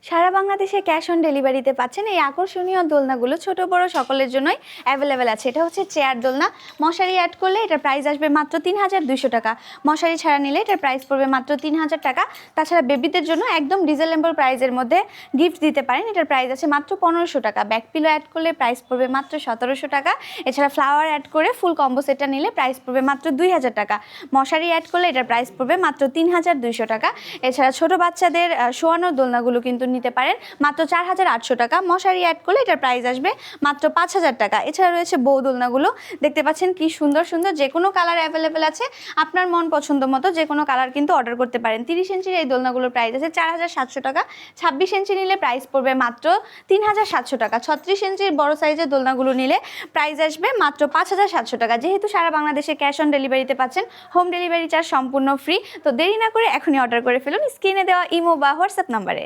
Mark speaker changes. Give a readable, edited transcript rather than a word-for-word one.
Speaker 1: সারা বাংলাদেশে cash on ডেলিভারিতে পাচ্ছেন এই আকর্ষণীয় দোলনাগুলো। ছোট বড় সকলের জন্যই অ্যাভেলেবেল আছে। এটা হচ্ছে চেয়ার দোলনা। মশারি অ্যাড করলে এটার প্রাইস আসবে মাত্র ৩,২০০ টাকা। মশারি ছাড়া নিলে এটার প্রাইস পড়বে মাত্র ৩,০০০ টাকা। তাছাড়া বেবিদের জন্য একদম রিজনেবল প্রাইসের মধ্যে গিফট দিতে পারেন। এটার প্রাইস আছে মাত্র ১৫০০ টাকা। ব্যাক পিলো অ্যাড করলে প্রাইস পড়বে মাত্র ১৭০০ টাকা। এছাড়া ফ্লাওয়ার অ্যাড করে ফুল কম্বো সেটটা নিলে প্রাইস পড়বে মাত্র ২,০০০ টাকা। মশারি অ্যাড করলে এটার প্রাইস পড়বে মাত্র ৩,২০০ টাকা। এছাড়া ছোট বাচ্চাদের শোয়ানোর দোলনাগুলো কিন্তু নিতে পারেন মাত্র ৪,৮০০ টাকা। মশারি অ্যাড করলে এটার প্রাইস আসবে মাত্র ৫,০০০ টাকা। এছাড়া রয়েছে বউ দোলনাগুলো, দেখতে পাচ্ছেন কি সুন্দর সুন্দর, যে কোনো কালার অ্যাভেলেবেল আছে। আপনার মন পছন্দ মতো যে কোনো কালার কিন্তু অর্ডার করতে পারেন। ৩০ ইঞ্চির এই দোলনাগুলোর প্রাইস আছে ৪,৭০০ টাকা। ২৬ ইঞ্চি নিলে প্রাইস পড়বে মাত্র ৩,৭০০ টাকা। ৩৬ ইঞ্চির বড় সাইজের দোলনাগুলো নিলে প্রাইস আসবে মাত্র ৫,৭০০ টাকা। যেহেতু সারা বাংলাদেশে ক্যাশ অন ডেলিভারিতে পাচ্ছেন, হোম ডেলিভারি চার্জ সম্পূর্ণ ফ্রি। তো দেরি না করে এখনই অর্ডার করে ফেলুন স্ক্রিনে দেওয়া ইমো বা হোয়াটসঅ্যাপ নাম্বারে।